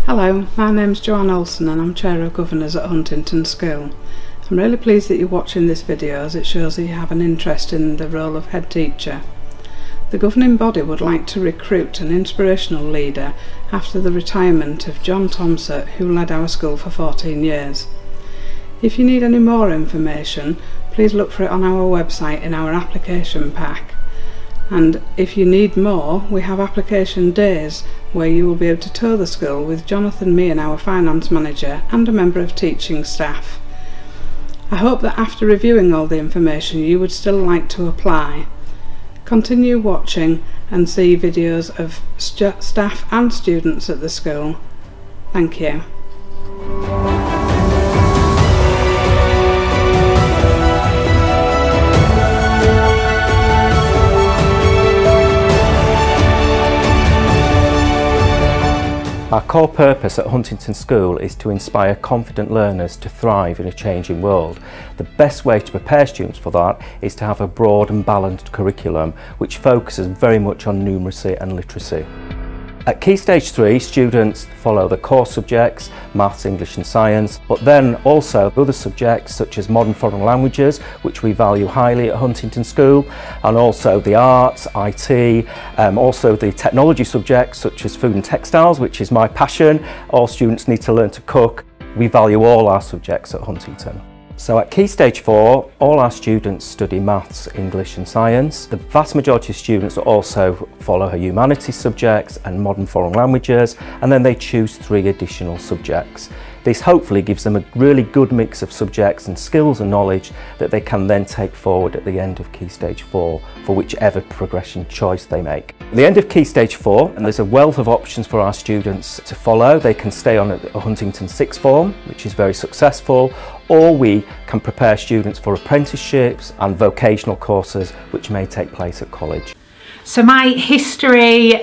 Hello, my name's Joanne Olson and I'm Chair of Governors at Huntington School. I'm really pleased that you're watching this video as it shows that you have an interest in the role of head teacher. The governing body would like to recruit an inspirational leader after the retirement of John Thomsett, who led our school for 14 years. If you need any more information, please look for it on our website in our application pack. And if you need more, we have application days where you will be able to tour the school with Jonathan Meehan, our finance manager, and a member of teaching staff. I hope that after reviewing all the information you would still like to apply. Continue watching and see videos of staff and students at the school. Thank you. Our core purpose at Huntington School is to inspire confident learners to thrive in a changing world. The best way to prepare students for that is to have a broad and balanced curriculum which focuses very much on numeracy and literacy. At Key Stage 3, students follow the core subjects, maths, English and science, but then also other subjects such as modern foreign languages, which we value highly at Huntington School, and also the arts, IT, also the technology subjects such as food and textiles, which is my passion. All students need to learn to cook. We value all our subjects at Huntington. So at Key Stage 4, all our students study maths, English and science. The vast majority of students also follow her humanities subjects and modern foreign languages, and then they choose 3 additional subjects. This hopefully gives them a really good mix of subjects and skills and knowledge that they can then take forward at the end of Key Stage 4 for whichever progression choice they make. At the end of Key Stage 4, and there's a wealth of options for our students to follow. They can stay on at Huntington Sixth Form, which is very successful, or we can prepare students for apprenticeships and vocational courses which may take place at college. So my history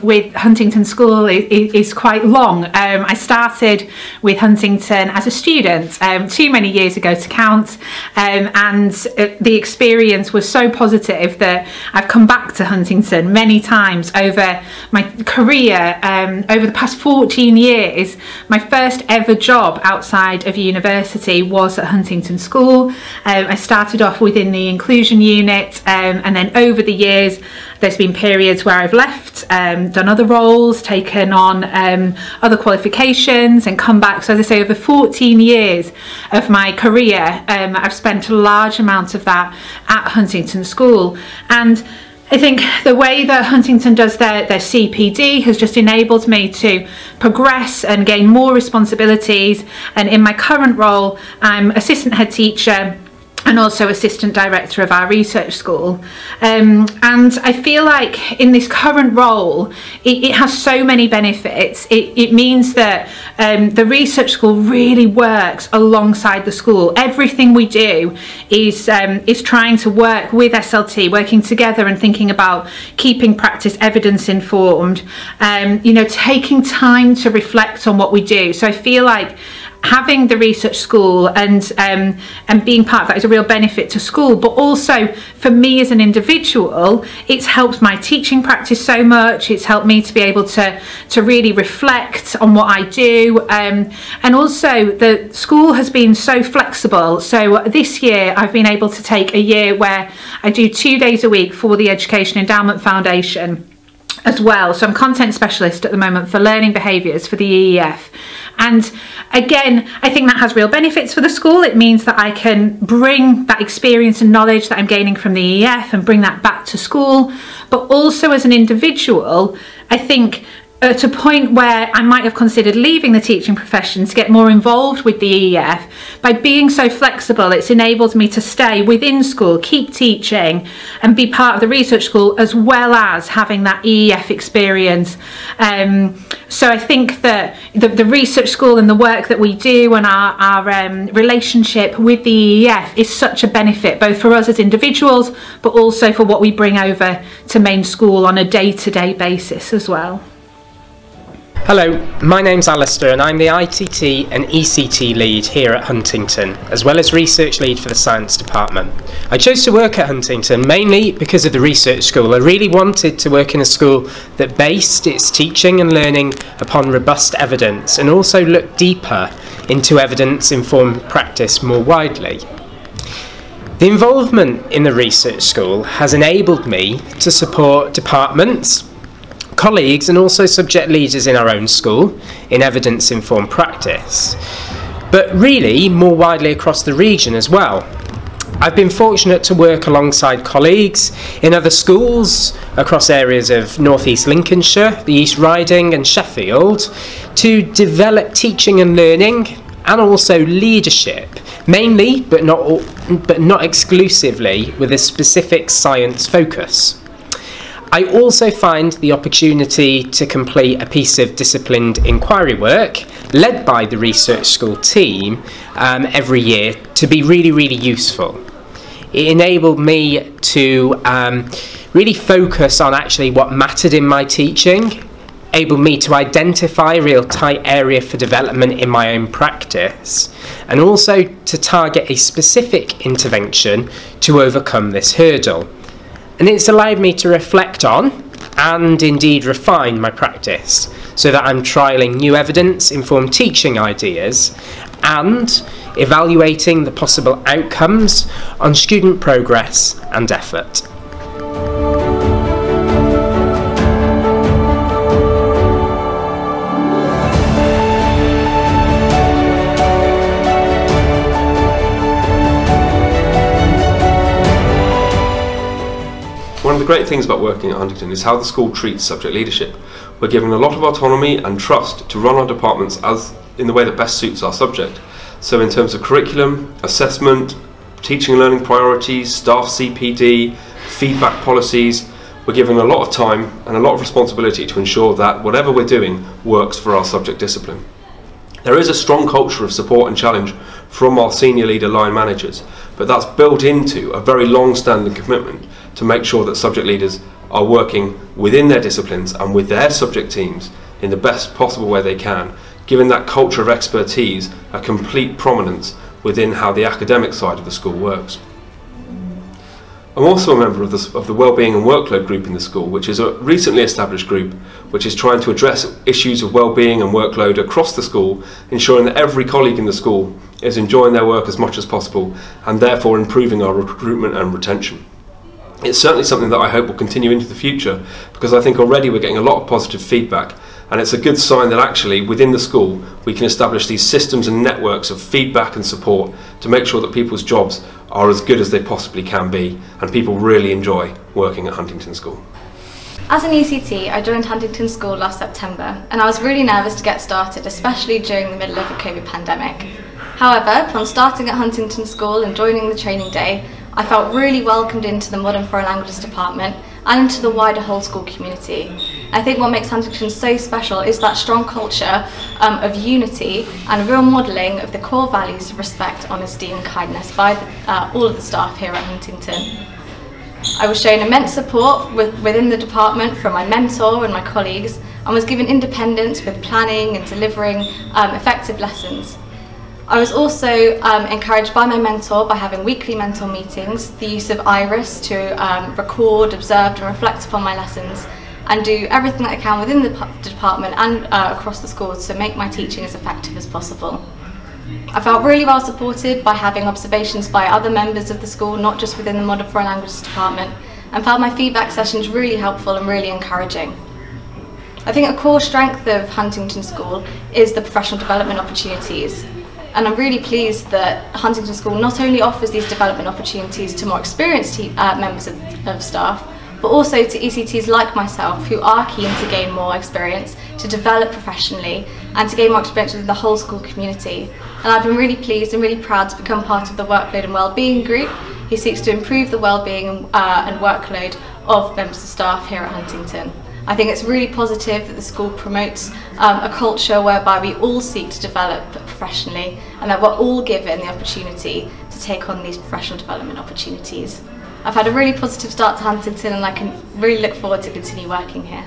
with Huntington School is quite long. I started with Huntington as a student too many years ago to count, and the experience was so positive that I've come back to Huntington many times over my career. Over the past 14 years, my first ever job outside of university was at Huntington School. I started off within the inclusion unit, and then over the years there's been periods where I've left, done other roles, taken on other qualifications and come back. So as I say, over 14 years of my career, I've spent a large amount of that at Huntington School. And I think the way that Huntington does their CPD has just enabled me to progress and gain more responsibilities. And in my current role, I'm assistant head teacher and also assistant director of our research school, and I feel like in this current role it has so many benefits. It means that the research school really works alongside the school. Everything we do is trying to work with SLT, working together and thinking about keeping practice evidence informed, you know, taking time to reflect on what we do. So I feel like having the research school and being part of that is a real benefit to school, but also for me as an individual, it's helped my teaching practice so much. It's helped me to be able to really reflect on what I do, and also the school has been so flexible. So this year I've been able to take a year where I do 2 days a week for the Education Endowment Foundation as well. So I'm content specialist at the moment for learning behaviours for the EEF. And again, I think that has real benefits for the school. It means that I can bring that experience and knowledge that I'm gaining from the EEF and bring that back to school. But also as an individual, I think at a point where I might have considered leaving the teaching profession to get more involved with the EEF, by being so flexible, it's enabled me to stay within school, keep teaching and be part of the research school, as well as having that EEF experience. So I think that the research school and the work that we do and our relationship with the EEF is such a benefit, both for us as individuals, but also for what we bring over to main school on a day-to-day basis as well. Hello, my name's Alistair and I'm the ITT and ECT lead here at Huntington, as well as research lead for the science department. I chose to work at Huntington mainly because of the research school. I really wanted to work in a school that based its teaching and learning upon robust evidence and also looked deeper into evidence-informed practice more widely. The involvement in the research school has enabled me to support departments, colleagues and also subject leaders in our own school in evidence-informed practice, but really more widely across the region as well. I've been fortunate to work alongside colleagues in other schools across areas of North East Lincolnshire, the East Riding and Sheffield to develop teaching and learning and also leadership, mainly but not exclusively with a specific science focus. I also find the opportunity to complete a piece of disciplined inquiry work led by the research school team every year to be really useful. It enabled me to really focus on actually what mattered in my teaching, enabled me to identify a real tight area for development in my own practice, and also to target a specific intervention to overcome this hurdle. And it's allowed me to reflect on and indeed refine my practice so that I'm trialling new evidence-informed teaching ideas and evaluating the possible outcomes on student progress and effort. One of the great things about working at Huntington is how the school treats subject leadership. We're given a lot of autonomy and trust to run our departments as in the way that best suits our subject. So in terms of curriculum, assessment, teaching and learning priorities, staff CPD, feedback policies, we're given a lot of time and a lot of responsibility to ensure that whatever we're doing works for our subject discipline. There is a strong culture of support and challenge from our senior leader line managers, but that's built into a very long-standing commitment to make sure that subject leaders are working within their disciplines and with their subject teams in the best possible way they can, giving that culture of expertise a complete prominence within how the academic side of the school works. I'm also a member of the Wellbeing and Workload group in the school, which is a recently established group which is trying to address issues of wellbeing and workload across the school, ensuring that every colleague in the school is enjoying their work as much as possible and therefore improving our recruitment and retention. It's certainly something that I hope will continue into the future, because I think already we're getting a lot of positive feedback, and it's a good sign that actually within the school we can establish these systems and networks of feedback and support to make sure that people's jobs are as good as they possibly can be and people really enjoy working at Huntington School. As an ECT, I joined Huntington School last September and I was really nervous to get started, especially during the middle of the COVID pandemic. However, upon starting at Huntington School and joining the training day, I felt really welcomed into the Modern Foreign Languages department and into the wider whole school community. I think what makes Huntington so special is that strong culture of unity and real modelling of the core values of respect, honesty and kindness by all of the staff here at Huntington. I was shown immense support within the department from my mentor and my colleagues, and was given independence with planning and delivering effective lessons. I was also encouraged by my mentor by having weekly mentor meetings, the use of Iris to record, observe and reflect upon my lessons, and do everything that I can within the department and across the school to make my teaching as effective as possible. I felt really well supported by having observations by other members of the school, not just within the Modern Foreign Languages department, and found my feedback sessions really helpful and really encouraging. I think a core strength of Huntington School is the professional development opportunities. And I'm really pleased that Huntington School not only offers these development opportunities to more experienced members of staff, but also to ECTs like myself who are keen to gain more experience, to develop professionally and to gain more experience within the whole school community. And I've been really pleased and really proud to become part of the Workload and Wellbeing group who seeks to improve the wellbeing and workload of members of staff here at Huntington. I think it's really positive that the school promotes a culture whereby we all seek to develop professionally and that we're all given the opportunity to take on these professional development opportunities. I've had a really positive start to Huntington and I can really look forward to continue working here.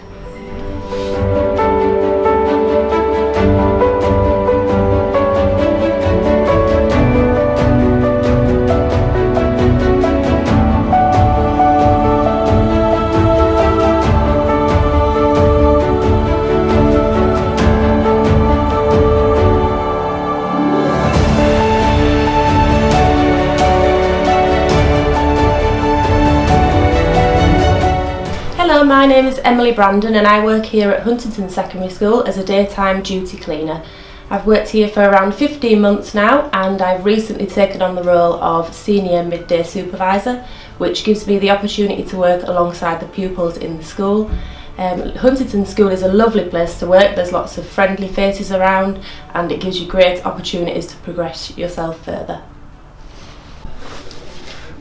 Hello, my name is Emily Brandon and I work here at Huntington Secondary School as a daytime duty cleaner. I've worked here for around 15 months now and I've recently taken on the role of Senior Midday Supervisor, which gives me the opportunity to work alongside the pupils in the school. Huntington School is a lovely place to work, there's lots of friendly faces around and it gives you great opportunities to progress yourself further.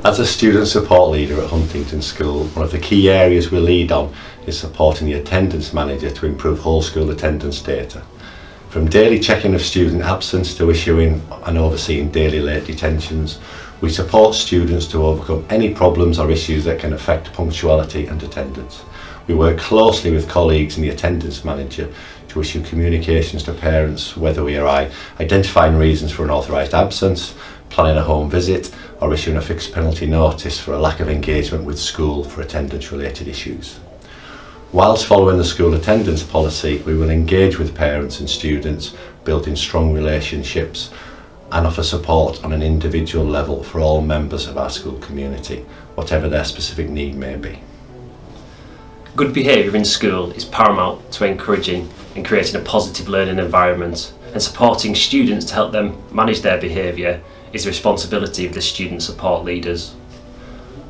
As a student support leader at Huntington School, one of the key areas we lead on is supporting the attendance manager to improve whole school attendance data. From daily checking of student absence to issuing and overseeing daily late detentions, we support students to overcome any problems or issues that can affect punctuality and attendance. We work closely with colleagues and the attendance manager to issue communications to parents whether we are identifying reasons for an authorised absence, planning a home visit or issuing a fixed penalty notice for a lack of engagement with school for attendance related issues. Whilst following the school attendance policy, we will engage with parents and students, building strong relationships and offer support on an individual level for all members of our school community, whatever their specific need may be. Good behaviour in school is paramount to encouraging and creating a positive learning environment, and supporting students to help them manage their behaviour is the responsibility of the student support leaders.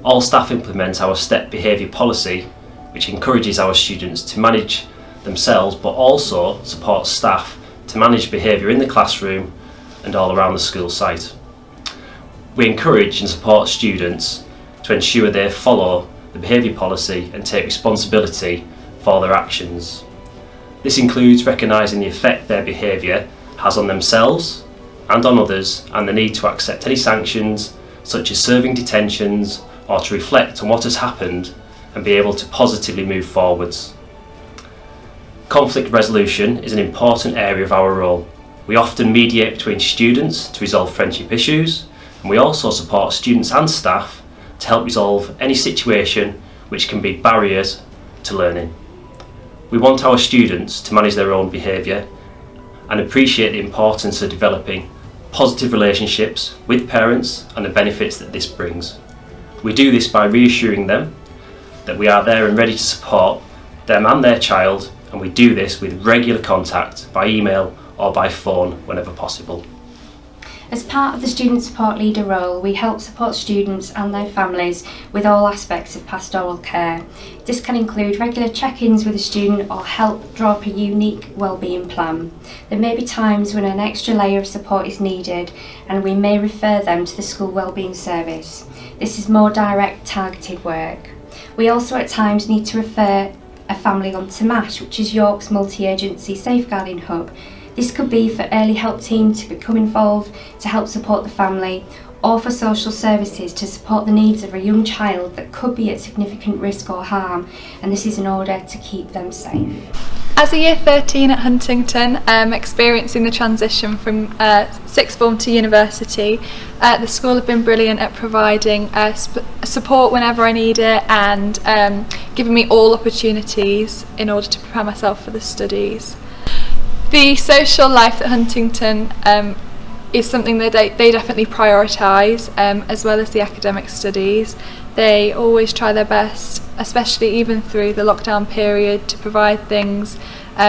All staff implement our STEP behaviour policy, which encourages our students to manage themselves but also supports staff to manage behaviour in the classroom and all around the school site. We encourage and support students to ensure they follow the behaviour policy and take responsibility for their actions. This includes recognising the effect their behaviour has on themselves and on others, and the need to accept any sanctions such as serving detentions or to reflect on what has happened and be able to positively move forwards. Conflict resolution is an important area of our role. We often mediate between students to resolve friendship issues, and we also support students and staff to help resolve any situation which can be barriers to learning. We want our students to manage their own behaviour and appreciate the importance of developing positive relationships with parents and the benefits that this brings. We do this by reassuring them that we are there and ready to support them and their child, and we do this with regular contact by email or by phone whenever possible. As part of the Student Support Leader role, we help support students and their families with all aspects of pastoral care. This can include regular check-ins with a student or help draw up a unique wellbeing plan. There may be times when an extra layer of support is needed and we may refer them to the school wellbeing service. This is more direct, targeted work. We also at times need to refer a family on to MASH, which is York's multi-agency safeguarding hub. This could be for early help team to become involved to help support the family, or for social services to support the needs of a young child that could be at significant risk or harm, and this is in order to keep them safe. As a Year 13 at Huntington, experiencing the transition from sixth form to university, the school have been brilliant at providing support whenever I need it and giving me all opportunities in order to prepare myself for the studies. The social life at Huntington is something that they definitely prioritise, as well as the academic studies. They always try their best, especially even through the lockdown period, to provide things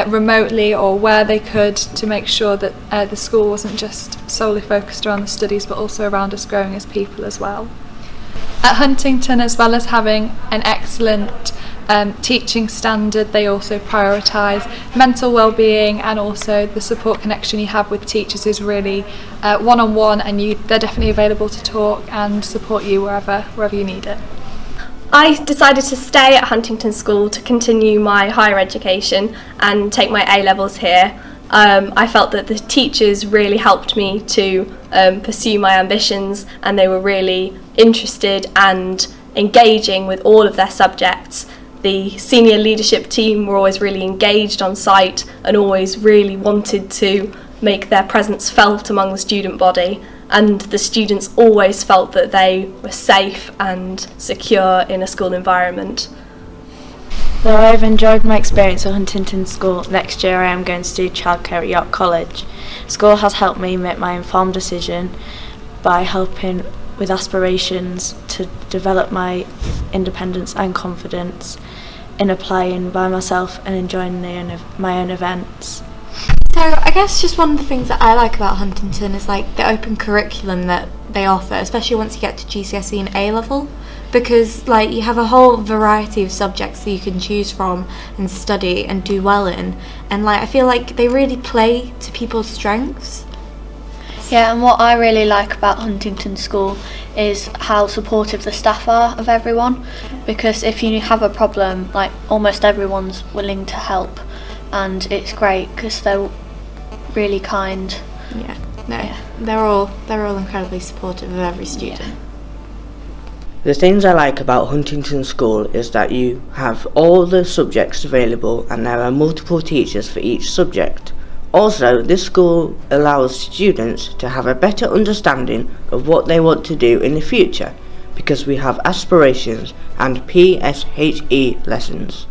remotely or where they could to make sure that the school wasn't just solely focused around the studies but also around us growing as people as well. At Huntington, as well as having an excellent teaching standard, they also prioritise mental well-being, and also the support connection you have with teachers is really one-on-one, and they're definitely available to talk and support you wherever you need it. I decided to stay at Huntington School to continue my higher education and take my A-levels here. I felt that the teachers really helped me to pursue my ambitions, and they were really interested and engaging with all of their subjects. The senior leadership team were always really engaged on site and always really wanted to make their presence felt among the student body, and the students always felt that they were safe and secure in a school environment. Though I've enjoyed my experience at Huntington School, next year I am going to do childcare at York College. School has helped me make my informed decision by helping with aspirations to develop my independence and confidence in applying by myself and enjoying my own events. So I guess just one of the things that I like about Huntington is like the open curriculum that they offer, especially once you get to GCSE and A-level, because like you have a whole variety of subjects that you can choose from and study and do well in, and like I feel like they really play to people's strengths. Yeah, and what I really like about Huntington School is how supportive the staff are of everyone, because if you have a problem, like almost everyone's willing to help, and it's great because they're really kind. Yeah, no, they're all incredibly supportive of every student. Yeah. The things I like about Huntington School is that you have all the subjects available and there are multiple teachers for each subject. Also, this school allows students to have a better understanding of what they want to do in the future, because we have aspirations and PSHE lessons.